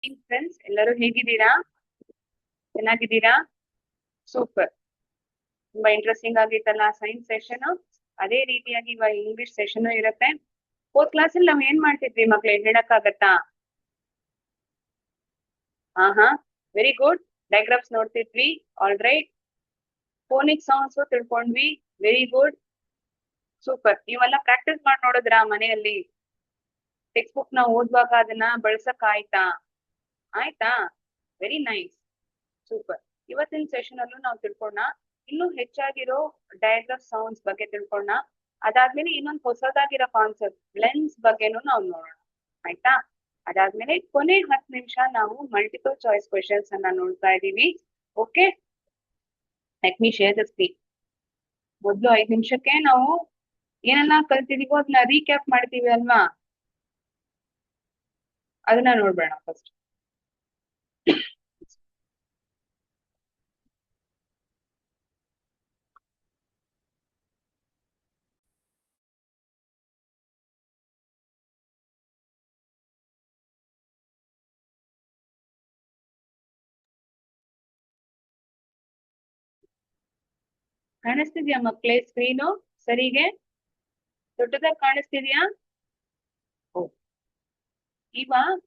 Morning friends, ಎಲ್ಲರೂ ಹೇಗಿದ್ದೀರಾ? ಚೆನ್ನಾಗಿದ್ದೀರಾ? ಸೂಪರ್. ತುಂಬಾ ಇಂಟ್ರೆಸ್ಟಿಂಗ್ ಆಗಿತ್ತಲ್ಲ ಸೈನ್ಸ್ ಸೆಷನ್. ಅದೇ ರೀತಿಯಾಗಿ ಇವಾಗ ಇಂಗ್ಲಿಷ್ ಸೆಷನ್ ಇರುತ್ತೆ. ಹೋದ್ ಕ್ಲಾಸಲ್ಲಿ ನಾವ್ ಏನ್ ಮಾಡ್ತಿದ್ವಿ ಮಕ್ಳೇ, ಹೇಳಕ್ಕಾಗತ್ತಾ? ಹಾ, ವೆರಿ ಗುಡ್. ಡಯಾಗ್ರಾಮ್ಸ್ ನೋಡ್ತಿದ್ವಿ. All right. ಫೋನಿಕ್ ಸೌಂಡ್ಸ್ ತಿಳ್ಕೊಂಡ್ವಿ. Very good. ಸೂಪರ್. ನೀವೆಲ್ಲ ಪ್ರಾಕ್ಟೀಸ್ ಮಾಡಿ ನೋಡಿದ್ರಾ ಮನೆಯಲ್ಲಿ? ಟೆಕ್ಸ್ಟ್ ಬುಕ್ ನ ಓದುವಾಗ ಅದನ್ನ ಬಳಸಕ್ ಆಯ್ತಾ? ಆಯ್ತಾ? Very nice. ಸೂಪರ್. ಇವತ್ತಿನ ಸೆಷನ್ ಅಲ್ಲೂ ನಾವು ತಿಳ್ಕೊಳ್ಳೋಣ, ಇನ್ನೂ ಹೆಚ್ಚಾಗಿರೋ ಡಯಾಗ್ರಾಫ್ ಸೌಂಡ್ಸ್ ಬಗ್ಗೆ ತಿಳ್ಕೊಳ್ಳೋಣ. ಅದಾದ್ಮೇಲೆ ಇನ್ನೊಂದು ಹೊಸದಾಗಿರೋ ಕಾನ್ಸೆಪ್ಟ್ ಲೆನ್ಸ್ ಬಗ್ಗೆನೂ ನಾವು ನೋಡೋಣ. ಆಯ್ತಾ? ಅದಾದ್ಮೇಲೆ ಕೊನೆ 10 ನಿಮಿಷ ನಾವು ಮಲ್ಟಿಪಲ್ ಚಾಯ್ಸ್ ಕ್ವೆಶನ್ಸ್ ಅನ್ನ ನೋಡ್ತಾ ಇದೀವಿ. Okay, let me share the screen. ಮೊದಲು 5 ನಿಮಿಷಕ್ಕೆ ನಾವು ಏನೆಲ್ಲ ಕಲ್ತಿದೀವೋ ಅದನ್ನ ರೀಕ್ಯಾಪ್ ಮಾಡ್ತೀವಿ ಅಲ್ವಾ? ಅದನ್ನ ನೋಡ್ಬೇಡ ಫಸ್ಟ್. ಕಾಣಿಸ್ತಿದ್ಯಾ ಮಕ್ಳೇ ಸ್ಕ್ರೀನು ಸರಿಗೆ? ದೊಡ್ಡದಾಗಿ ಕಾಣಿಸ್ತಿದ್ಯಾ? ಇವಾಗ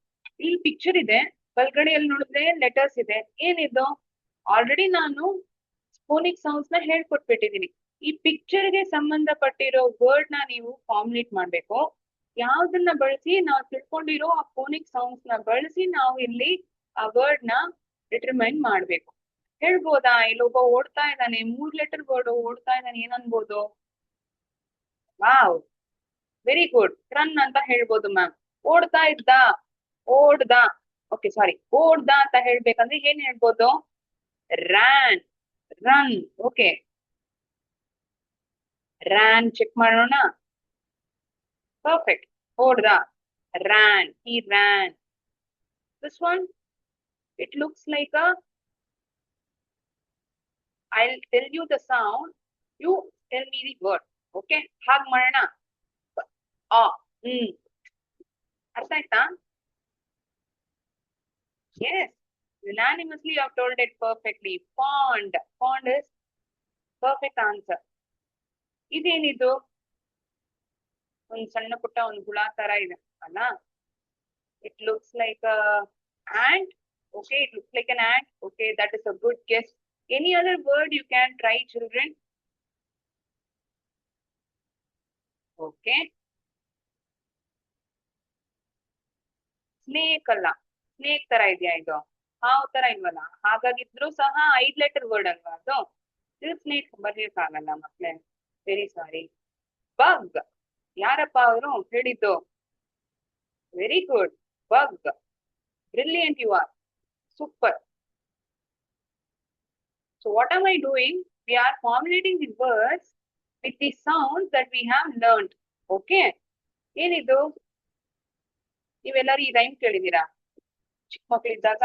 ಇಲ್ಲಿ ಪಿಕ್ಚರ್ ಇದೆ, ಬಲ್ಗಡೆಯಲ್ಲಿ ನೋಡಿದ್ರೆ ಲೆಟರ್ಸ್ ಇದೆ. ಏನಿದು? ಆಲ್ರೆಡಿ ನಾನು ಫೋನಿಕ್ ಸೌಂಡ್ಸ್ ನ ಹೇಳ್ಕೊಟ್ಬಿಟ್ಟಿದೀನಿ. ಈ ಪಿಕ್ಚರ್ ಗೆ ಸಂಬಂಧಪಟ್ಟಿರೋ ವರ್ಡ್ ನ ನೀವು ಫಾರ್ಮುಲೇಟ್ ಮಾಡ್ಬೇಕು. ಯಾವ್ದನ್ನ ಬಳಸಿ ನಾವು ತಿಳ್ಕೊಂಡಿರೋ ಆ ಫೋನಿಕ್ ಸೌಂಡ್ಸ್ ನ ಬಳಸಿ ನಾವು ಇಲ್ಲಿ ಆ ವರ್ಡ್ ನ ಡಿಟರ್ಮೈನ್ ಮಾಡ್ಬೇಕು. ಹೇಳ್ಬೋದಾ? ಇಲ್ಲೊಬ್ಬ ಓಡ್ತಾ ಇದ್ದಾನೆ, 3 ಲೆಟರ್ ವರ್ಡ್ ಓಡ್ತಾ ಇದ್ದಾನೆ, ಏನನ್ಬೋದು? Wow, very good. ರನ್ ಅಂತ ಹೇಳ್ಬೋದು ಮ್ಯಾಮ್. ಓಡ್ತಾ ಇದ್ದ, ಓಡ್ದ. ಓಕೆ, ಸಾರಿ, ಓಡ್ದ ಅಂತ ಹೇಳ್ಬೇಕಂದ್ರೆ ಏನ್ ಹೇಳ್ಬೋದು? Ran, run. Okay, ran check ಮಾಡೋಣ. ಪರ್ಫೆಕ್ಟ್. ಓಡ್ದ, ran, he ran. This one, it looks like a, I'll tell you the sound, you tell me the word. Okay, ಹಾಗೆ ಮಾಡೋಣ. ಆ, ಅರ್ಥ ಆಯ್ತಾ? Yes, unanimously you have told it perfectly. Pond. Pond is perfect answer. ಇದೇನಿದು? ಒಂದ್ ಸಣ್ಣ ಪುಟ್ಟ ಒಂದು ಹುಳ ತರ ಇದೆ ಅಲ್ಲ? It looks like a ant. Okay, it looks like an ant. Okay, that is a good guess. Any other word you can try, children? Okay. Snake ಅಲ್ಲ, ಸ್ನೇಕ್ ತರ ಇದೆಯಾ ಇದು? ಹಾವು ತರ ಇಲ್ವಲ್ಲ? ಹಾಗಾಗಿದ್ರು ಸಹ 5 ಲೆಟರ್ ವರ್ಡ್ ಅಲ್ವಾ ಅದು? ಇದು ಸ್ನೇಕ್ ಬರ್ಲಿಕ್ಕಾಗಲ್ಲ ಮಕ್ಳೇ, ವೆರಿ ಸಾರಿ. ಬಗ್. ಯಾರಪ್ಪ ಅವರು ಹೇಳಿದ್ದು? Very good, bug. Brilliant you are. Super. So what am I doing? We are formulating the words with the sounds that we have learned. Okay? ಏನಿದು? ನೀವೆಲ್ಲರೂ ಈ ರೈಮ್ ಕೇಳಿದೀರಾ ಚಿಕ್ಕ ಮಕ್ಕಳಿದ್ದಾಗ?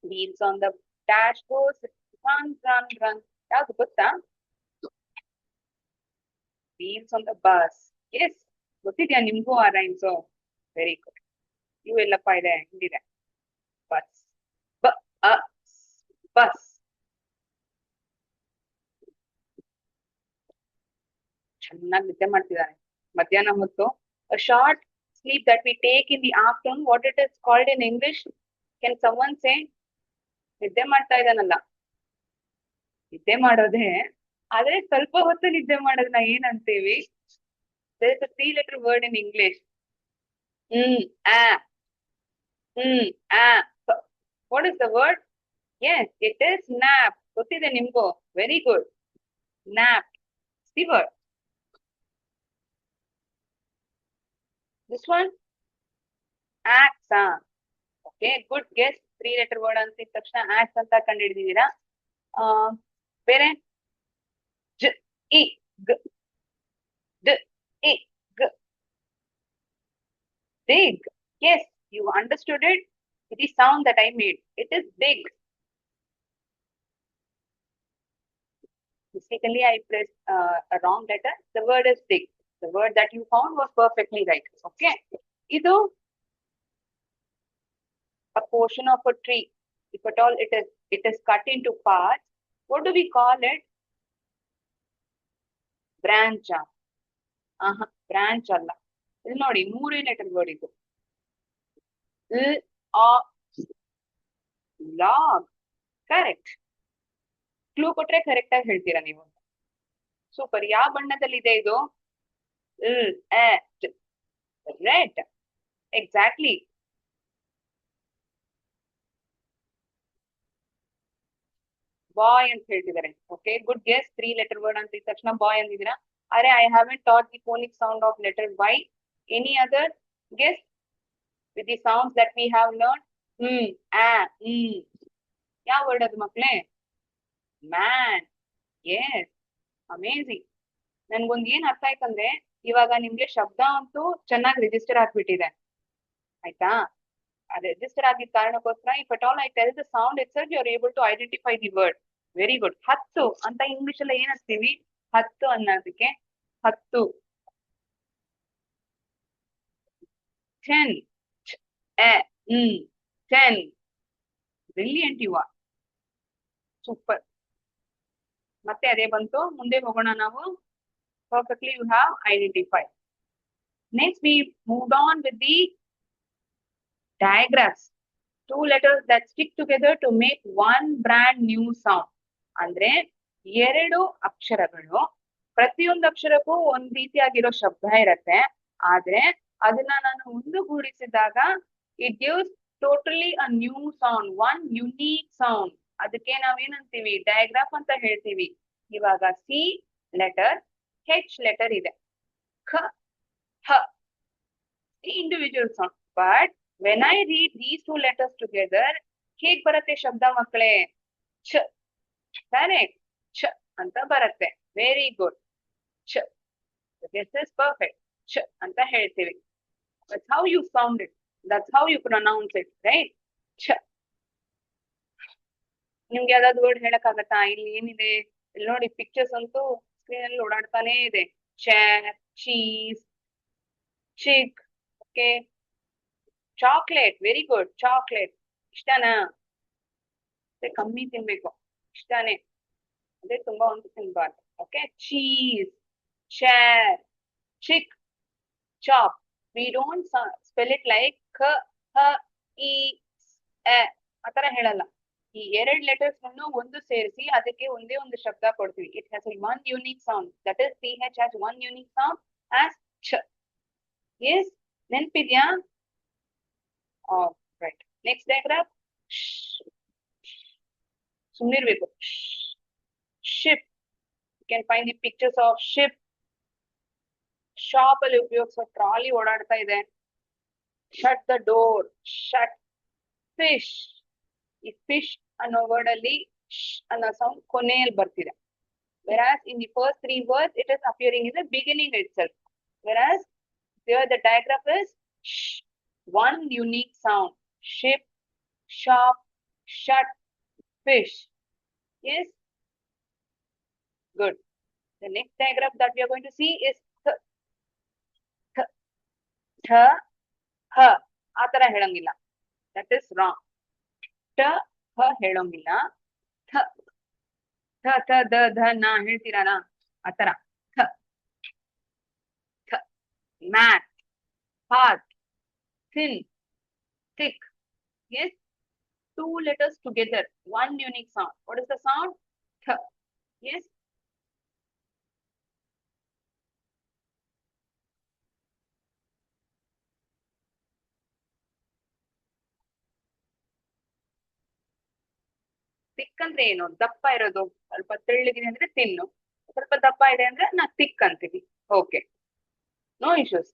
Wheels on the dashboard, run, run, run. ಯಾವ್ದು ಗೊತ್ತಾ? Wheels on the bus. Yes, ಗೊತ್ತಿದ್ಯಾ ನಿಮ್ಗೂ ಆ rhymes? Very good. ಇವೆಲ್ಲಪ್ಪ ಇದೆ, ಹಿಂದಿದೆ. Bus, bus. ಚೆನ್ನಾಗಿ ನಿದ್ದೆ ಮಾಡ್ತಿದ್ದಾರೆ ಮಧ್ಯಾಹ್ನ ಹೊತ್ತು. A short sleep that we take in the afternoon, what it is called in English? Can someone say? ನಿದ್ದೆ ಮಾಡ್ತಾ ಇದ್ದಾನಲ್ಲ, ನಿದ್ದೆ ಮಾಡೋದೇ, ಆದ್ರೆ ಸ್ವಲ್ಪ ಹೊತ್ತು ನಿದ್ದೆ ಮಾಡೋದನ್ನ ಏನಂತೀವಿ? There is a 3 letter word in English. ಆ. ಆ. What is the word? Yes, it is nap. ಗೊತ್ತಿದೆ ನಿಮ್ಗೂ? Very good. Nap. The word. This one? Axe. Okay, good guess. 3 letter word ಅಂತಿದ ತಕ್ಷಣ axe ಅಂತ ಕಂಡು ಹಿಡಿದಿದ್ದೀರಾ. ಬೇರೆ? ಜ ಇ ಗ ದ ಇ ಗ. Dig. Yes, you understood it. It is sound that I made. It is dig. Mistakenly I pressed a wrong letter. The word is dig. The word that you found was perfectly right. Okay. ಇದು portion of a tree, if at all it is cut into parts, what do we call it? Branch. Branch ಅಲ್ಲ. ಇಲ್ಲಿ ನೋಡಿ 3 letter word ಇದು. Log. Correct. Clue ಕೊಟ್ರೆ correct ಆಗಿ ಹೇಳ್ತೀರಾ ನೀವು. Super. ಯಾವ ಬಣ್ಣದಲ್ಲಿ ಇದೆ ಇದು? ರೆಡ್. ಎಕ್ಸಾಕ್ಟ್ಲಿ. ಬಾಯ್ ಅಂತ ಹೇಳ್ತಿದ್ದಾರೆ. Okay, good guess. 3 letter word ಅಂತ ಇದ್ದ ತಕ್ಷಣ ಬಾಯ್ ಅಂದಿದ್ದೀರಾ. ಅರೆ, I haven't taught the phonic sound of letter Y. Any other guess with the sounds that we have learn? ಯಾವ ವರ್ಡ್ ಅದು ಮಕ್ಕಳೇ? ಮ್ಯಾನ್. S, amazing. ನನ್ಗೊಂದ್ ಏನ್ ಅರ್ಥ ಆಯ್ತಂದ್ರೆ, ಇವಾಗ ನಿಮ್ಗೆ ಶಬ್ದ ಅಂತೂ ಚೆನ್ನಾಗಿ ರಿಜಿಸ್ಟರ್ ಆಗ್ಬಿಟ್ಟಿದೆ, ಆಯ್ತಾ? ರಿಜಿಸ್ಟರ್ ಆಗಿದ್ದ ಕಾರಣಕ್ಕೋಸ್ಕರ if at all I tell the sound itself you are able to identify the word. Very good. 10 ಅಂತ ಇಂಗ್ಲಿಷ್ ಅಲ್ಲಿ ಏನ್ ಹಚ್ತೀವಿ? 10 ಅನ್ನೋದಕ್ಕೆ 10. 10. 10. Brilliant you are. ಸೂಪರ್. ಮತ್ತೆ ಅದೇ ಬಂತು. ಮುಂದೆ ಹೋಗೋಣ ನಾವು. Perfectly you have identified. Next we moved on with the digraphs. 2 letters that stick together to make one brand new sound. ಅಂದ್ರೆ 2 ಅಕ್ಷರಗಳು, ಪ್ರತಿಯೊಂದು ಅಕ್ಷರಕ್ಕೂ ಒಂದ್ ರೀತಿಯಾಗಿರೋ ಶಬ್ದ ಇರತ್ತೆ. ಆದ್ರೆ ಅದನ್ನ ನಾನು ಒಂದುಗೂಡಿಸಿದಾಗ it gives totally a new sound, one unique sound. ಅದಕ್ಕೆ ನಾವೇನಂತೀವಿ? ಡಯಾಗ್ರಾಫ್ ಅಂತ ಹೇಳ್ತೀವಿ. ಇವಾಗ ಸಿ ಲೆಟರ್, ಹೆಚ್ ಲೆಟರ್ ಇದೆ. ಖ, ಹ, individual sound. But when I read these 2 letters together, ಹೇಗ್ ಬರುತ್ತೆ ಶಬ್ದ ಮಕ್ಕಳೇ? ಛ. ಕರೆಕ್ಟ್. ಛ ಅಂತ ಬರುತ್ತೆ. Very good. ಛ. This is perfect. ಛ ಅಂತ ಹೇಳ್ತೀವಿ. That's how you sound it. That's how you pronounce it, right? ಛ. ನಿಮ್ಗೆ ಯಾವ್ದಾದ್ರು ವರ್ಡ್ ಹೇಳಕ್ ಆಗತ್ತಾ? ಇಲ್ಲಿ ಏನಿದೆ? ಇಲ್ಲಿ ನೋಡಿ, ಪಿಕ್ಚರ್ಸ್ ಅಂತೂ ಸ್ಕ್ರೀನ್ ಅಲ್ಲಿ ಓಡಾಡ್ತಾನೆ ಇದೆ. Chair, cheese, chick. Okay, chocolate. Very good. Chocolate ಇಷ್ಟನಾ? ಕಮ್ಮಿ ತಿನ್ಬೇಕು. ಇಷ್ಟನೇ. ಅದೇ ತುಂಬಾ ಒಂದು ತಿನ್ಬಾರ್ದು. Okay, cheese, chair, chick, chop. We don't spell it like ಕ, ಹ, ಇ, ಆತರ ಹೇಳಲ್ಲ. ಈ 2 ಲೆಟರ್ಸ್ ಒಂದು ಸೇರಿಸಿ ಅದಕ್ಕೆ ಒಂದೇ ಒಂದು ಶಬ್ದ ಕೊಡ್ತೀವಿ. It has one unique sound. That is C H has one unique sound as ಛ. ಎಸ್, ನೆನ್ಪಿದ್ಯಾ? ರೈಟ್. Next diagraph. ಸುಮ್ಮನಿರ್ಬೇಕು. Ship. You can find the pictures of ship. Shop ಅಲ್ಲಿ ಉಪಯೋಗಿಸೋ ಟ್ರಾಲಿ ಓಡಾಡ್ತಾ ಇದೆ. Shut the door. Shut. Fish. ಈ fish ಅನ್ನೋ word ಅಲ್ಲಿ ಅನ್ನೋ ಸೌಂಡ್ ಕೊನೆಯಲ್ಲಿ ಬರ್ತಿದೆ. Whereas in the first 3 words it is appearing in the beginning itself. Whereas here the digraph is one unique sound. Ship, shop, shut, fish. Yes? Good. The next diagram that we are going to see is th. Th. Th. H. ಆತರ ಹೇಳಂಗಿಲ್ಲ. That is wrong. ಟ, ಹ ಹೇಳೋಂಗಿಲ್ಲ. ಥ, ಥ, ಥ, the, ಧ, ನ ಹೇಳ್ತೀರಾನ? ಆತರ. ಥ, ಥ. ಮ್ಯಾಟ್, ಹಾತ್, thin, thick. Yes, 2 letters together, one unique sound. What is the sound? Th. Yes. thick ಅಂದ್ರೆ ಏನು? ದಪ್ಪ ಇರೋದು. ಸ್ವಲ್ಪ ತೆಳ್ಳಗಿದೆ ಅಂದ್ರೆ ತಿನ್ನು, ಸ್ವಲ್ಪ ದಪ್ಪ ಇದೆ ಅಂದ್ರೆ ನಾ thick ಅಂತೀವಿ. Okay, no issues.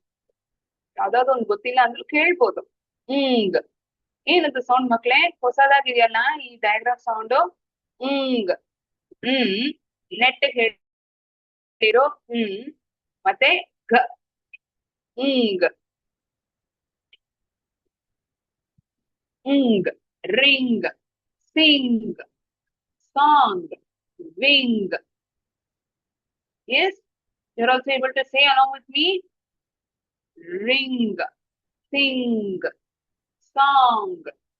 ಯಾವ್ದಾದ್ರು ಒಂದು ಗೊತ್ತಿಲ್ಲ ಅಂದ್ರೂ ಕೇಳ್ಬೋದು. ಏನದು ಸೌಂಡ್ ಮಕ್ಳೇ? ಹೊಸದಾಗಿದೆಯಲ್ಲ ಈ ಡಯಾಗ್ರಾಫ್ ಸೌಂಡ್. ನೆಟ್ ಹೇಳಿರೋ ಮತ್ತೆ ಘ. Ring, sing, song, wing. Yes, you're also able to say along with me. Ring, sing, song,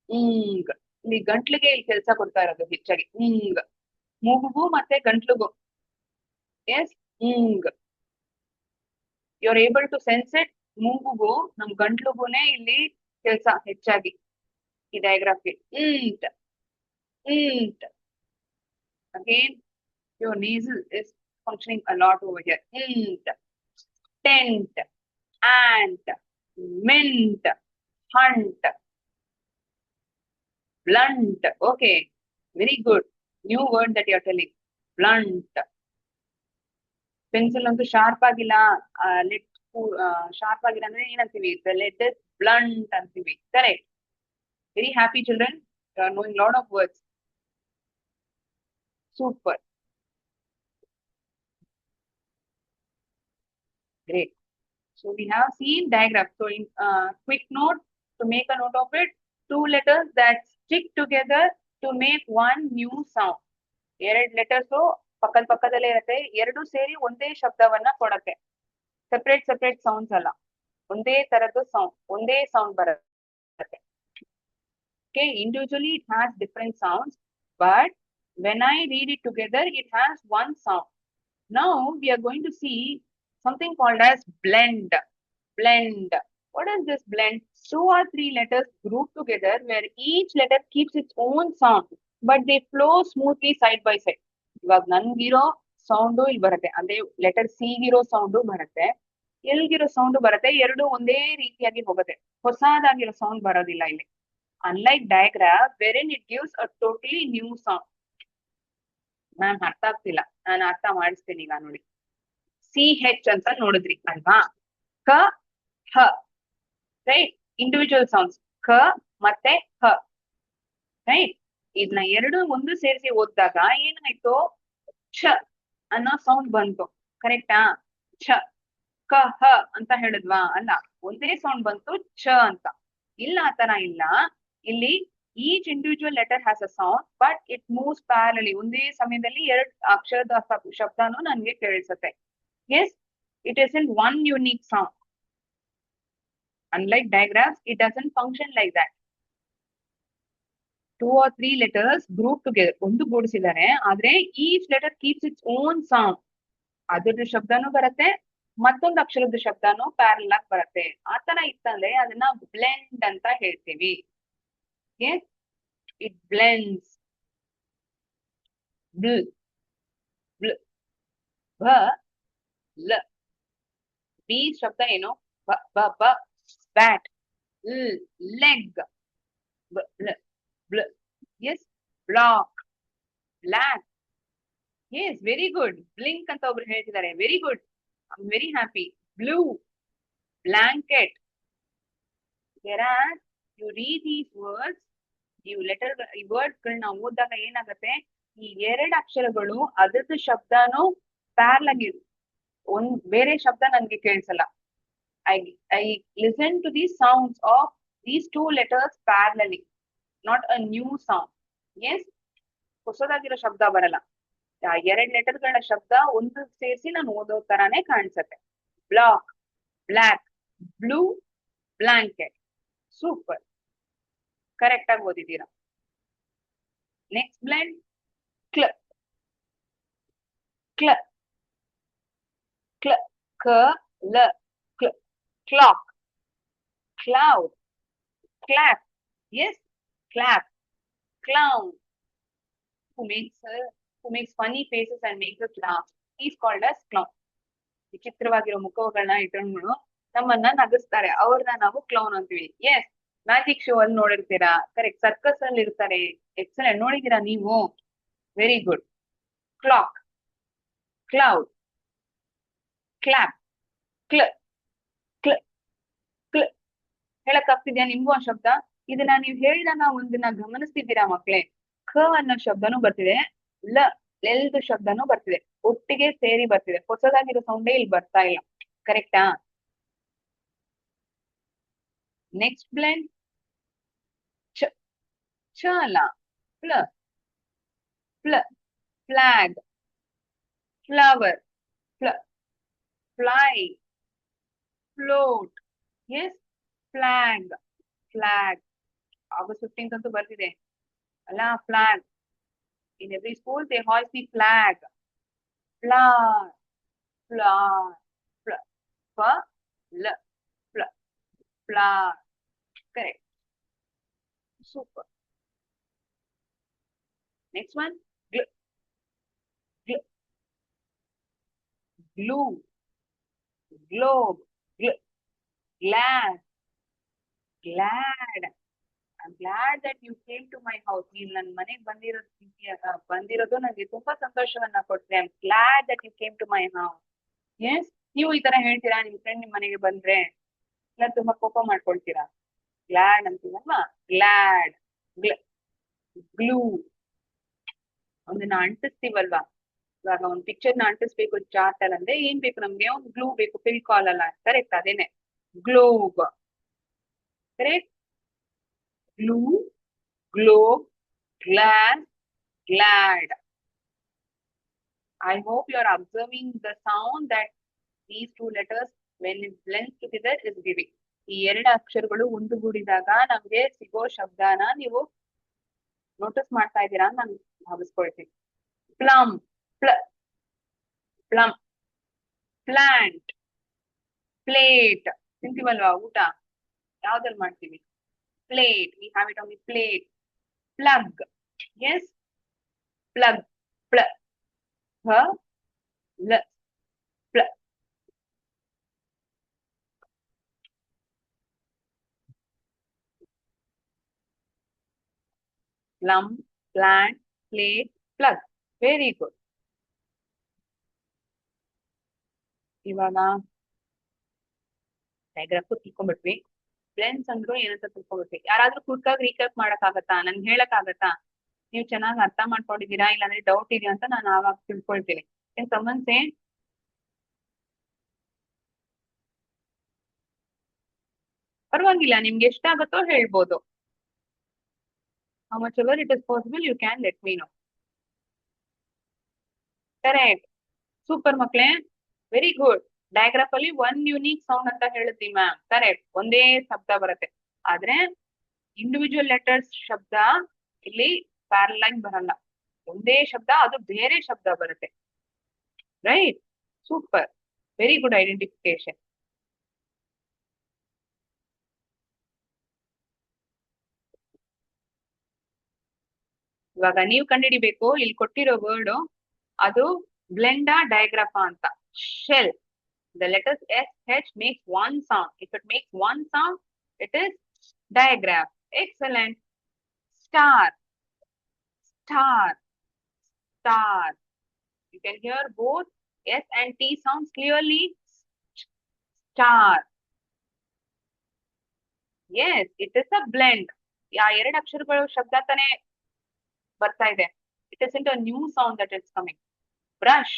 ಇಂಗ್. ಇಲ್ಲಿ ಗಂಟ್ಲಿಗೆ ಇಲ್ಲಿ ಕೆಲಸ ಕೊಡ್ತಾ ಇರೋದು ಹೆಚ್ಚಾಗಿ ಇಂಗ್. ಮೂಗುಗೂ ಮತ್ತೆ ಗಂಟ್ಲಿಗೂ. Yes, ing. You are able to sense it. ಮೂಗುಗೂ ನಮ್ ಗಂಟ್ಲಿಗೂನೇ ಇಲ್ಲಿ ಕೆಲಸ ಹೆಚ್ಚಾಗಿ ಈ ಡಯಾಗ್ರಾಫ್ಗೆ. ಇಂಟ್, ಇಂಟ್. Again your nasal is functioning a lot over here. Int, tent, ant, mint, hunt, blunt. Okay, very good. New word that you are telling. Blunt. Pencil ಅಂತೂ ಶಾರ್ಪ್ ಆಗಿಲ್ಲ. ಲೆಟ್ ಶಾರ್ಪ್ ಆಗಿಲ್ಲ ಅಂದ್ರೆ ಏನಂತೀವಿ? The lead is blunt ಅಂತೀವಿ. Correct. Very happy children. You are knowing lot of words. Super. Great. So we have seen diagram. So in quick note, to make a note of it, two letters that stick together to make one new sound. ಎರಡ್ letters ಪಕ್ಕದಲ್ಲೇ ಇರುತ್ತೆ, ಎರಡು ಸೇರಿ ಒಂದೇ ಶಬ್ದವನ್ನ ಕೊಡತ್ತೆ. Separate separate sounds ಅಲ್ಲ, ಒಂದೇ ತರದ್ದು ಸೌಂಡ್, ಒಂದೇ ಸೌಂಡ್ ಬರುತ್ತೆ. Okay, individually it has different sounds, but when I read it together, it has one sound. Now we are going to see something called as blend. Blend. What is this blend? Two or three letters grouped together where each letter keeps its own sound, but they flow smoothly side by side. ಇವಾಗ ನನ್ಗಿರೋ sound ಇಲ್ಲಿ ಬರುತ್ತೆ, ಅಂದ್ರೆ letter C ಗಿರೋ sound ಬರುತ್ತೆ, ಎಲ್ಗಿರೋ sound ಬರುತ್ತೆ, ಎರಡು ಒಂದೇ ರೀತಿಯಾಗಿ ಹೋಗುತ್ತೆ, ಹೊಸದಾಗಿರೋ ಸೌಂಡ್ ಬರೋದಿಲ್ಲ ಇಲ್ಲಿ. Unlike diagram wherein it gives a totally new sound. Ma'am ಅರ್ಥ ಆಗ್ತಿಲ್ಲ, ನಾನು ಅರ್ಥ ಮಾಡಿಸ್ತೀನಿ ಈಗ ನೋಡಿ. ಸಿ ಹೆಚ್ ಅಂತ ನೋಡಿದ್ರಿ ಅಲ್ವಾ? ಕ ಹ, ರೈಟ್? ಇಂಡಿವಿಜುವಲ್ ಸೌಂಡ್ಸ್ ಕ ಮತ್ತೆ ಹ, ರೈಟ್? ಇದನ್ನ ಎರಡು ಒಂದು ಸೇರಿಸಿ ಓದಿದಾಗ ಏನಾಯ್ತು? ಛ ಅನ್ನೋ ಸೌಂಡ್ ಬಂತು, ಕರೆಕ್ಟಾ? ಛ. ಕ ಹ ಅಂತ ಹೇಳಿದ್ವಾ? ಅಲ್ಲ, ಒಂದೇ ಸೌಂಡ್ ಬಂತು, ಛ ಅಂತ. ಇಲ್ಲ, ಆತರ ಇಲ್ಲ. ಇಲ್ಲಿ each individual letter has a sound, but it moves parallelly. ಒಂದೇ ಸಮಯದಲ್ಲಿ ಎರಡು ಅಕ್ಷರದ ಶಬ್ದನೂ ನನ್ಗೆ ಕೇಳಿಸುತ್ತೆ. Yes, it is in one unique sound. Unlike diagrams, it doesn't function like that. Two or three letters grouped together, ಒಂದು ಗೂಡಿಸಿದ್ದಾರೆ, ಆದ್ರೆ each letter keeps its own sound. ಅದ್ರದ್ದು ಶಬ್ದನೂ ಬರುತ್ತೆ, ಮತ್ತೊಂದು ಅಕ್ಷರದ ಶಬ್ದನೂ ಪ್ಯಾರಲ್ ಆಗಿ ಬರುತ್ತೆ. ಆತರ ಇತ್ತಂದ್ರೆ ಅದನ್ನ ಬ್ಲೆಂಡ್ ಅಂತ ಹೇಳ್ತೀವಿ. Yes, it blends. Bl, bl, ಬ, ಲ. ಬಿ ಶಬ್ದ ಏನು? ಬ, ಬ, ಬ, bat. L, leg. B, bl, bl. Yes, block, black. Yes, very good. Blink ಅಂತ ಒಬ್ರು ಹೇಳ್ತಿದ್ದಾರೆ. Very good. I'm very happy. Blue, blanket. Whereas you read these words, ನೀವು ಲೆಟರ್ ಈ ವರ್ಡ್ಸ್ ಗಳನ್ನ ಓದಿದಾಗ ಏನಾಗುತ್ತೆ? ಈ ಎರಡು ಅಕ್ಷರಗಳು ಅದ್ರದ್ದು ಶಬ್ದನೂ ಪ್ಯಾರಲ್ ಆಗಿ, ಬೇರೆ ಶಬ್ದ ನನ್ಗೆ ಕೇಳಿಸಲ್ಲ. I listen to the sounds of these two letters parallelly, not a new sound. Yes, ಹೊಸದಾಗಿರೋ ಶಬ್ದ ಬರಲ್ಲ. ಎರಡ್ ಲೆಟರ್ಗಳ ಶಬ್ದ ಒಂದು ಸೇರಿಸಿ ನಾನು ಓದೋ ತರಾನೇ ಕಾಣಿಸುತ್ತೆ. Black, black, blue, blanket. Super, correct ಆಗಿ ಓದಿದ್ದೀರಾ. ನೆಕ್ಸ್ಟ್ ಬ್ಲೆಂಡ್, ಕ್ಲ, ಕ್ಲ, ಕ್ಲ, ಕ, ಲ, ಕ್ಲ. Clock, cloud, clap. Yes, clap. Clown, who makes funny faces and makes us laugh. He is called as clown. ವಿಚಿತ್ರವಾಗಿರೋ ಮುಖಗಳನ್ನ ಇಟ್ಕೊಂಡು ನಮ್ಮನ್ನ ನಗಿಸ್ತಾರೆ, ಅವ್ರನ್ನ ನಾವು ಕ್ಲೌನ್ ಅಂತೀವಿ. ಎಸ್, ಮ್ಯಾಜಿಕ್ ಶೋ ಅಲ್ಲಿ ನೋಡಿರ್ತೀರಾ, ಕರೆಕ್ಟ್. ಸರ್ಕಸ್ ಅಲ್ಲಿ ಇರ್ತಾರೆ. ಎಕ್ಸಲೆಂಟ್, ನೋಡಿದೀರಾ ನೀವು? Very good. Clock, cloud, clap, ಕ್ಲ, ಕ್ಲ, ಕ್ಲ. ಹೇಳಕ್ ಆಗ್ತಿದ್ಯಾ ನಿಮ್ಗೂ ಆ ಶಬ್ದ? ಇದನ್ನ ನೀವು ಹೇಳಿದಾಗ ಒಂದನ್ನ ಗಮನಿಸ್ತಿದ್ದೀರಾ ಮಕ್ಳೇ? ಖ ಅನ್ನೋ ಶಬ್ದನೂ ಬರ್ತಿದೆ, ಲ, ಎಲ್ದು ಶಬ್ದನೂ ಬರ್ತಿದೆ, ಒಟ್ಟಿಗೆ ಸೇರಿ ಬರ್ತಿದೆ. ಹೊಸದಾಗಿರೋ ಸೌಂಡೇ ಇಲ್ಲಿ ಬರ್ತಾ ಇಲ್ಲ, ಕರೆಕ್ಟಾ? ನೆಕ್ಸ್ಟ್ ಬ್ಲೆಂಡ್, ಚ, ಚ ಅಲ್ಲ, ಫ್ಲ, ಫ್ಲ, ಫ್ಲಾಗ್, ಫ್ಲವರ್, ಫ್ಲ, fly, float. Yes, flag, flag. August 15th ಅಂತೂ ಬರ್ತಿದೆ ಅಲ್ಲ. Flag. In every school they hoist the flag. Flag. Flag. Flag. Flag. Flag. Flag. Correct. Super. Next one. Gl gl glue. Globe. Gl glad. Glad. I'm glad that you came to my house. ನೀನ್ ನನ್ನ ಮನೆಗೆ ಬಂದಿರೋದು ನನಗೆ ತುಂಬಾ ಸಂತೋಷವನ್ನ ಕೊಡ್ತೀವಿ. I am glad that you came to my house. Yes, ನೀವು ಈ ತರ ಹೇಳ್ತೀರಾ ನಿಮ್ ಫ್ರೆಂಡ್ ನಿಮ್ ಮನೆಗೆ ಬಂದ್ರೆ? ಇಲ್ಲ ತುಂಬಾ ಕೋಪ ಮಾಡ್ಕೊಳ್ತೀರಾ? ಗ್ಲಾಡ್ ಅಂತೀವಲ್ವಾ, ಗ್ಲಾಡ್. ಗ್ಲೂ. ಒಂದನ್ನ ಅಂಟಿಸ್ತೀವಲ್ವಾ, ಇವಾಗ ಒಂದ್ ಪಿಕ್ಚರ್ ನ ಅಂಟಿಸ್ಬೇಕು ಚಾರ್ಟ್ ಅಲ್ಲಿ ಅಂದ್ರೆ ಏನ್ ಬೇಕು ನಮ್ಗೆ? ಒಂದು ಗ್ಲೂ ಬೇಕು, ಫೆವಿಕಾಲ್ ಅಲ್ಲ. ಕರೆಕ್ಟ್, ಅದೇನೆ globe. Correct. Glue, globe, glass, glad. I hope you are observing the sound that these two letters when it blends together is giving. ಈ ಎರಡು ಅಕ್ಷರಗಳು ಒಂದುಗೂಡಿದಾಗ ನಮ್ಗೆ ಸಿಗೋ ಶಬ್ದನ ನೀವು ನೋಟಿಸ್ ಮಾಡ್ತಾ ಇದ್ದೀರಾ ಅಂತ ನಾನು ಭಾವಿಸ್ಕೊಳ್ತೀನಿ. Plum, plum. Plant, plate. ತಿಂತೀವಲ್ವಾ ಊಟ, ಯಾವ್ದ್ರಲ್ಲಿ ಮಾಡ್ತೀವಿ? Plate. We have it on the plate. Plug. Yes. Plug. Plug. Plug. Plug. Plum, plant, plate, plug. Very good. ಇವಾಗ ಡಯಾಗ್ರಾಫ್ ತಿಳ್ಕೊಂಡ್ಬಿಟ್ವಿ. ಬ್ಲೆಂಡ್ಸ್ ಅಂದ್ರು ಏನಂತ ತಿಳ್ಕೊಂಡ್ಬಿಟ್ವಿ. ಯಾರಾದ್ರೂ ಕ್ವಿಕ್ಕಾಗಿ ರೀಕ್ಯಾಪ್ ಮಾಡಕ್ ಆಗತ್ತಾ? ನನ್ಗೆ ಹೇಳಕ್ ಆಗತ್ತಾ? ನೀವು ಚೆನ್ನಾಗಿ ಅರ್ಥ ಮಾಡ್ಕೊಂಡಿದ್ದೀರಾ, ಇಲ್ಲಾಂದ್ರೆ ಡೌಟ್ ಇದೆಯಾ ಅಂತ ನಾನು ಆವಾಗ ತಿಳ್ಕೊಳ್ತೀನಿ. ಸಮನ್ಸೆ ಪರವಾಗಿಲ್ಲ, ನಿಮ್ಗೆ ಎಷ್ಟಾಗತ್ತೋ ಹೇಳ್ಬೋದು. How much ever it is possible, you can let me know. Correct. Super ಮಕ್ಳೇ, ವೆರಿ ಗುಡ್. ಡಯಾಗ್ರಾಫ್ ಅಲ್ಲಿ ಒನ್ ಯುನೀಕ್ ಸೌಂಡ್ ಅಂತ ಹೇಳಿದ್ವಿ ಮ್ಯಾಮ್. ಕರೆಕ್ಟ್, ಒಂದೇ ಶಬ್ದ ಬರುತ್ತೆ. ಆದ್ರೆ ಇಂಡಿವಿಜುವಲ್ ಲೆಟರ್ಸ್ ಶಬ್ದ ಇಲ್ಲಿ ಪ್ಯಾರಲೈನ್ ಬರಲ್ಲ. ಒಂದೇ ಶಬ್ದ, ಅದು ಬೇರೆ ಶಬ್ದ ಬರುತ್ತೆ. Right. Super, very good identification. ಇವಾಗ ನೀವು ಕಂಡುಹಿಡಿಬೇಕು, ಇಲ್ಲಿ ಕೊಟ್ಟಿರೋ ವರ್ಡ್ ಅದು ಬ್ಲೆಂಡಾ ಡಯಾಗ್ರಾಫಾ ಅಂತ. Shell. The letters SH makes one sound. If it makes one sound, it is digraph. Excellent. Star. Star. Star. You can hear both S and T sounds clearly. Star. Yes, it is a blend. ಎರಡು ಅಕ್ಷರಗಳು ಶಬ್ದ ತಾನೇ ಬರ್ತಾ ಇದೆ. It isn't a new sound that is coming. Brush.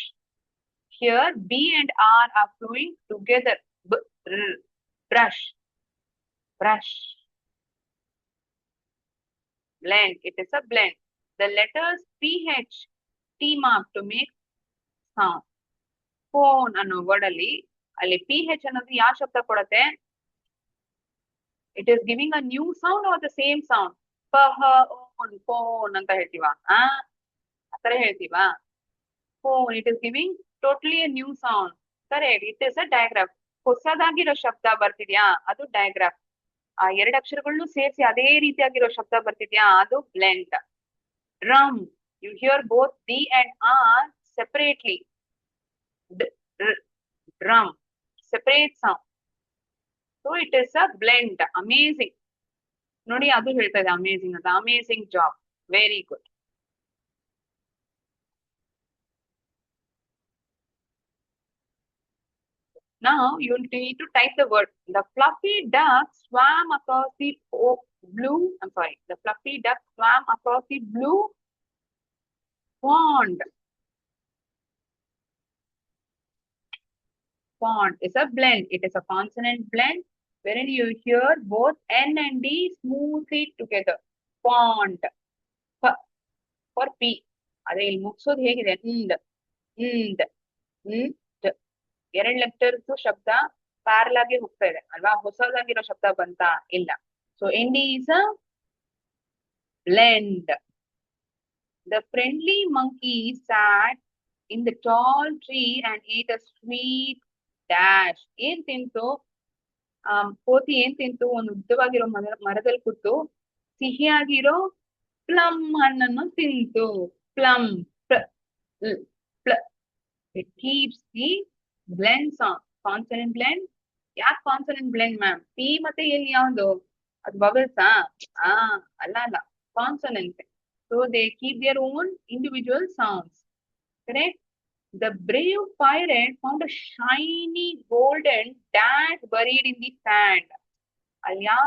Here B and R are flowing together. Brush. Brush. Blend. It is a blend. The letters PH team up to make sound. Phone ಅನ್ನೋ word ಅಲ್ಲಿ PH ಅನ್ನೋದು ಯಾವ ಶಬ್ದ ಕೊಡುತ್ತೆ? It is giving a new sound or the same sound? Phone ಅಂತ ಹೇಳ್ತೀವಾ? ಆತರ ಹೇಳ್ತೀವಾ? Phone. It is giving totally a new sound. Correct. It is a digraph. ಹೊಸದಾಗಿರೋ ಶಬ್ದ ಬರ್ತಿದ್ಯಾ? ಅದು ಡಯಾಗ್ರಾಫ್. ಆ ಎರಡು ಅಕ್ಷರಗಳನ್ನು ಸೇರಿಸಿ ಅದೇ ರೀತಿಯಾಗಿರೋ ಶಬ್ದ ಬರ್ತಿದ್ಯಾ? ಅದು blend. Drum. You hear both D and R separately. Drum. Separate sound. So it is a blend. Amazing. ನೋಡಿ, ಅದು ಹೇಳ್ತಾ ಇದೆ ಅಮೇಸಿಂಗ್ ಅಂತ. Amazing job. Very good. Now you need to type the word. The fluffy duck swam across the blue. I'm sorry. The fluffy duck swam across the blue pond. Pond is a blend. It is a consonant blend wherein you hear both N and D smoothly together. Pond. For P. ಅದೇ ಇಲ್ಲಿ ಮುಗಿಸೋದು ಹೇಗಿದೆ? ಎರಡು letters ಶಬ್ದ parallel ಆಗಿ ಹೋಗ್ತಾ ಇದೆ ಅಲ್ವಾ? ಹೊಸದಾಗಿರೋ ಶಬ್ದ ಬಂತಾ? ಇಲ್ಲ. So N D is blend. The friendly monkey sat in the tall tree and ate a sweet dash. ಏನ್ ತಿಂತು? ಕೋತಿ ಏನ್ ತಿಂತು? ಒಂದು ಉದ್ದವಾಗಿರೋ ಮರದಲ್ಲಿ ಕೂತು ಸಿಹಿಯಾಗಿರೋ ಪ್ಲಮ್ ಹಣ್ಣನ್ನು ತಿಂತು. Plum. It keeps the blend sound. Consonant blend. ಯಾಕೆ ಕಾನ್ಸನೆಂಟ್ ಬ್ಲೆಂಡ್ ಮ್ಯಾಮ್? ಪಿ ಮತ್ತೆ ಎಲ್ ಯಾವ್ದು? ಅದು ಬಬಲ್ಸಾ? ಆ ಅಲ್ಲ ಅಲ್ಲ, consonant. So they keep their own individual sounds. Correct? The brave pirate found a shiny golden dash buried in the sand. ಅಲ್ಲಿ ಯಾವ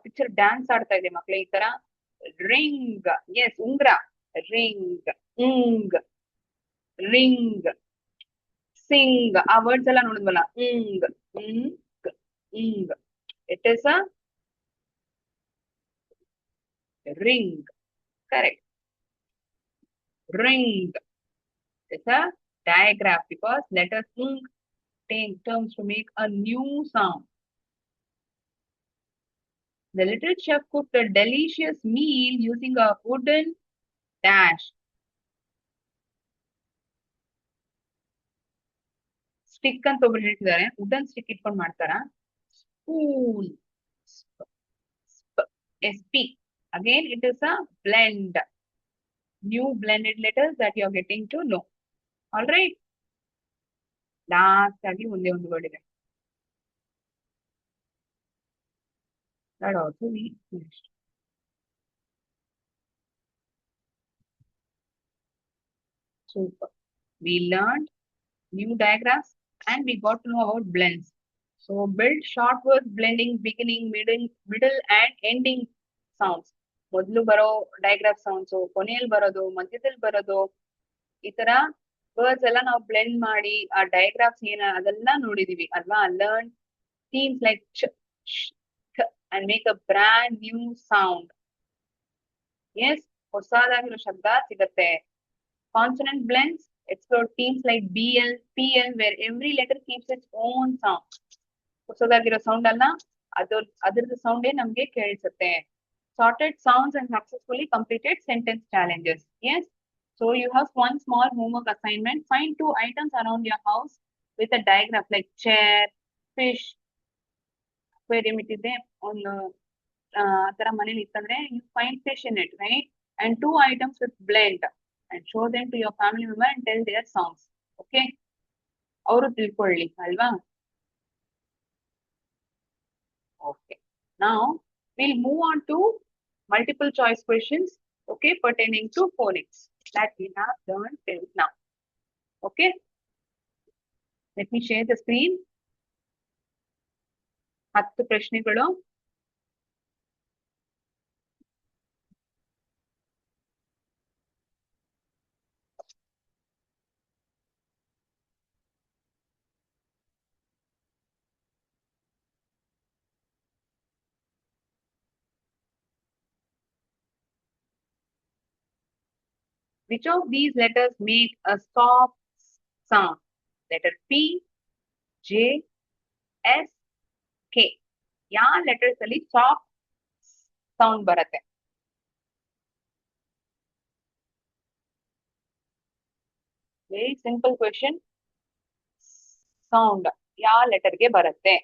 ಪಿಕ್ಚರ್ ಡ್ಯಾನ್ಸ್ ಆಡ್ತಾ ಇದೆ ಮಕ್ಳು ಈ ತರ? ರಿಂಗ್. ಎಸ್, ಉಂಗ್ರ. ರಿಂಗ್. ಉಂಗ್. ರಿಂಗ್. ಸಿಂಗ್. ಆ ವರ್ಡ್ಸ್ ಎಲ್ಲ ನೋಡಿದ್ವಲ್ಲ. Ing. Ing. Ing. It is a ring. Correct. Ring. It's a digraph because letters ing take turns to make a new sound. The little chef cooked a delicious meal using a wooden dash. Stick ಅಂತ ಒಬ್ರು ಹೇಳ್ತಿದ್ದಾರೆ. Wooden stick ಇಟ್ಕೊಂಡು ಮಾಡ್ತಾರ. Spoon. SP. Again, it is a blend. New blended letters that you are getting to know. All right. Last ಆಗಿ ಒಂದೇ ಒಂದು word ಇದೆ. That also we finished. Super. We learned new diagrams and we got to know about blends. So build short words blending beginning, middle and ending sounds. ಮೊದಲು ಬರೋ ಡಯಾಗ್ರಾಫ್ sounds, ಕೊನೆಯಲ್ಲಿ ಬರೋದು, ಮಧ್ಯದಲ್ಲಿ ಬರೋದು, ಈ ತರ ವರ್ಡ್ಸ್ ಎಲ್ಲ ನಾವು ಬ್ಲೆಂಡ್ ಮಾಡಿ ಆ ಡಯಾಗ್ರಾಫ್ಸ್ ಅದೆಲ್ಲ ನೋಡಿದೀವಿ ಅಲ್ವಾ? Learn themes like ch, sh, k and make a brand new sound. Yes, ಹೊಸದಾಗಿರೋ ಶಬ್ದ ಸಿಗತ್ತೆ. Consonant blends, explore themes like BL, PL, where every letter keeps its own sound. ಹೊಸದಾಗಿರೋ ಸೌಂಡ್ ಅಲ್ಲ, ಅದ್ರದ್ದು ಸೌಂಡೇ ನಮ್ಗೆ ಕೇಳಿಸುತ್ತೆ. Sorted sounds and successfully completed sentence challenges. Yes. So you have one small homework assignment. Find 2 items around your house with a diagram like chair, fish, aquarium ಇಟ್ಟಿದೆ. ಒಂದು ತರ ಮನೇಲಿ ಇತ್ತಂದ್ರೆ you find fish in it, right? And 2 items with blend and show them to your family member and tell their songs. Okay? ಅವರು ತಿಳ್ಕೊಳ್ಳಿ ಅಲ್ವಾ? Okay. Now we'll move on to multiple choice questions, okay, pertaining to phonics that we have learned till now. Okay. Let me share the screen. 10 ಪ್ರಶ್ನೆಗಳು. Which of these letters make a soft sound? Letter P, J, S, K. ಯಾವ letters ಅಲ್ಲಿ soft sound ಬರುತ್ತೆ? Very simple question. Sound ಯಾವ letter ಗೆ ಬರುತ್ತೆ?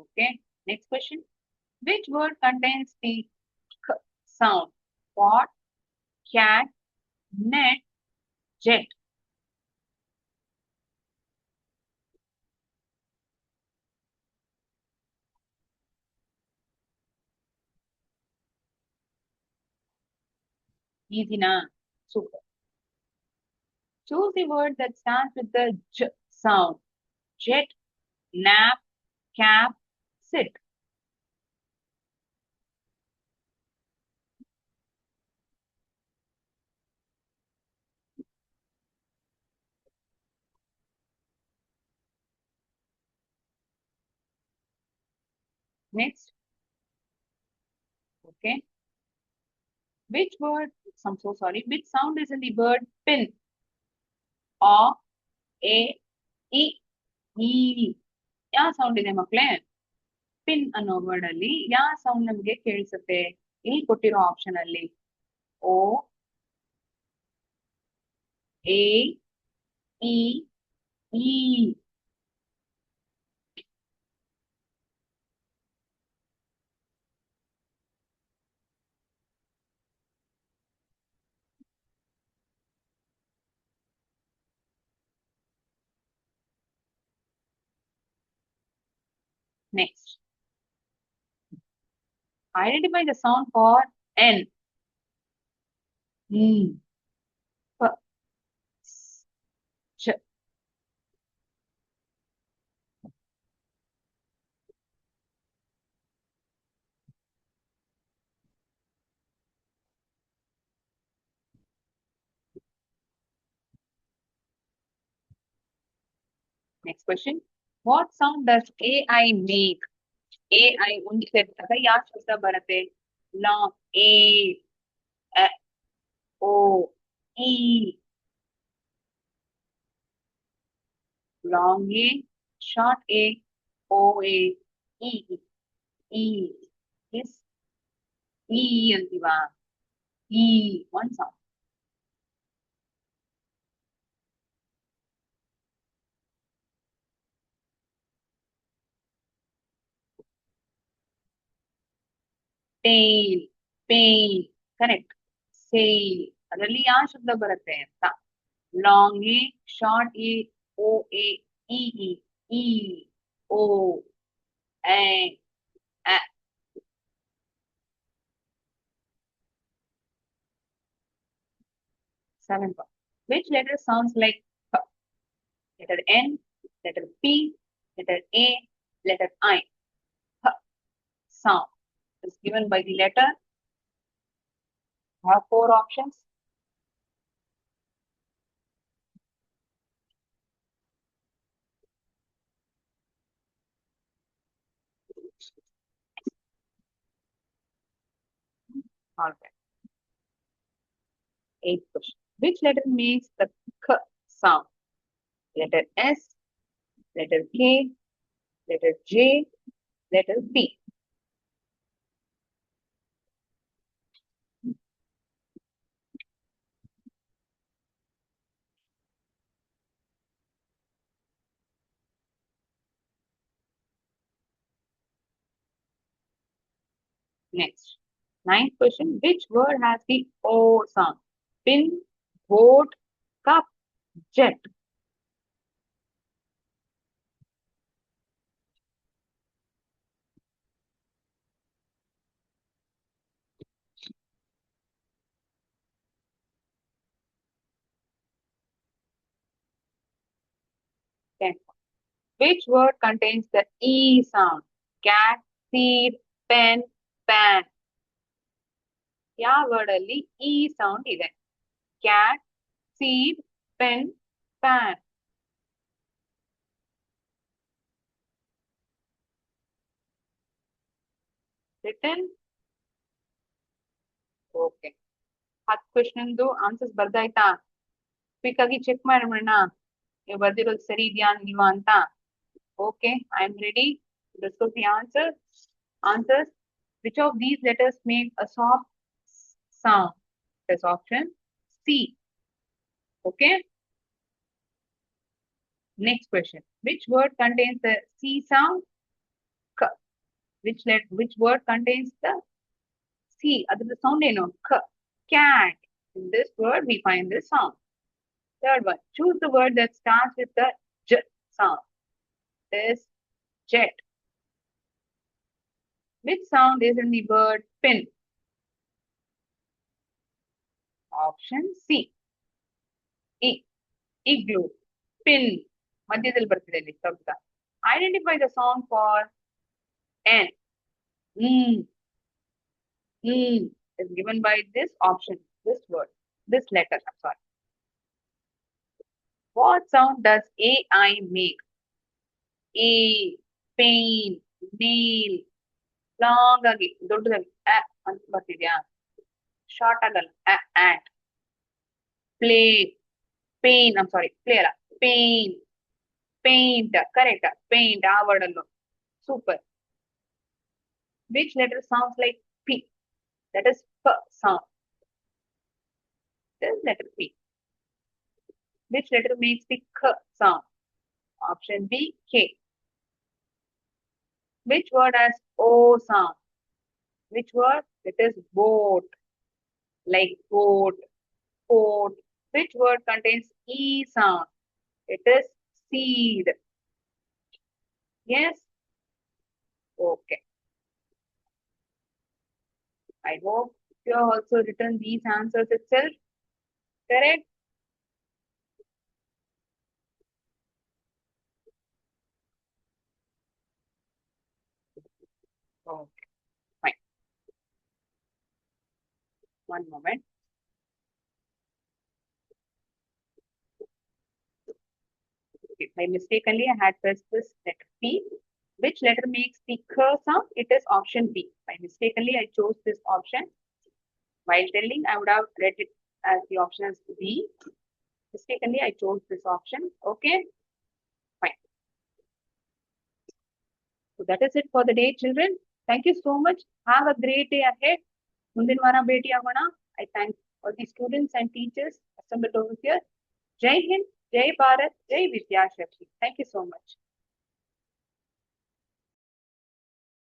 Okay. Next question. Which word contains the k sound? Pot, cat, net, jet. Easy na? Super. Choose the word that starts with the j sound. Jet, nap, cap, sit. Next. Okay. Which word, I'm so sorry, which sound is in the word pin? A, A, E, E. ಯಾವ sound ಇದೆ ಮಕ್ಳೇ? Pin ಅನ್ನೋ word ಅಲ್ಲಿ ಯಾವ sound ನಮ್ಗೆ ಕೇಳಿಸುತ್ತೆ? ಇಲ್ಲಿ ಕೊಟ್ಟಿರೋ option ಅಲ್ಲಿ ಓ, A, E, ಈ. Next, identify the sound for N. P, S, Ch. Next question. What sound does AI make? AI ಒಂದು ಸೇರಿದಾಗ ಯಾವ ಶಬ್ದ ಬರುತ್ತೆ? Long A, O, E. Long A, short A, O A, E. E yes, E ಅಂತೀವಾ? E one sound. Tail, pain, correct. Sale, ಅದರಲ್ಲಿ ಯಾವ ಶಬ್ದ ಬರುತ್ತೆ ಅಂತ? Long A, short A, O A, E, E, O, A, ಅ. Seventh one. Which letter sounds like P? Letter N, letter P, letter A, letter I. P sound is given by the letter. I have four options. All right. Eighth question. Which letter makes the K sound? Letter S, letter K, letter J, letter P. Next. Ninth question. Which word has the O sound? Pin, boat, cup, jet. Tenth. Which word contains the E sound? Cat, seed, pen, pan. ಯಾವ word ಅಲ್ಲಿ E sound ಇದೆ? Cat, seed, pen, pan. Written. Okay. 10 ಕ್ವೆಶ್ಚನ್ದು answers ಬರ್ದಾಯ್ತಾ? Quick ಆಗಿ check ಮಾಡೋಣ ನೀವು ಬರ್ದಿರೋದು ಸರಿ ಇದೆಯಾ ಇಲ್ವಾ ಅಂತ. Okay, I am ready. Discuss the answers. Which of these letters make a soft sound? There's option C. Okay. Next question. Which word contains the C sound? K. Which word contains the C? That's the sound ಏನು? K. Cat. In this word we find this sound. Third one. Choose the word that starts with the J sound. This jet. Which sound is in the word pin? Option C. E. Igloo. Pin. ಮಧ್ಯದಲ್ಲಿ ಬರ್ತಿದೆ ಇಲ್ಲಿ ಶಬ್ದ. Identify the sound for N. Mm. Mm is given by this option, this word, this letter. I'm sorry. What sound does AI make? A, pain, nail, long agi, ದೊಡ್ಡದಾಗಿ ಅಂತ ಬರ್ತಿದ್ಯಾ? Short ಆಗಲ್ಲ. ant. Play, pain, I'm sorry, play ಅಲ್ಲ, pain, paint, correct, paint, ಆ word ಅನ್ನು. Super. Which letter sounds like P? That is P sound. That is letter P. Which letter makes the K sound? Option B, K. Which word has O sound? Which word? It is boat, like boat, boat. Which word contains E sound? It is seed. Yes? Okay. I hope you have also written these answers itself. Correct? Okay, fine. One moment. Okay, by mistakenly I had pressed this letter P. Which letter makes the K sound? It is option B. By mistakenly I chose this option. While telling, I would have read it as the option as B. Mistakenly I chose this option. Okay, fine. So that is it for the day, children. Thank you so much. Have a great day ahead. ಮುಂದಿನ ವಾರ ಭೇಟಿ ಆಗೋಣ. I thank all the students and teachers assembled over here. Jai Hind, Jai Bharat, Jai Vidya Shakti. Thank you so much.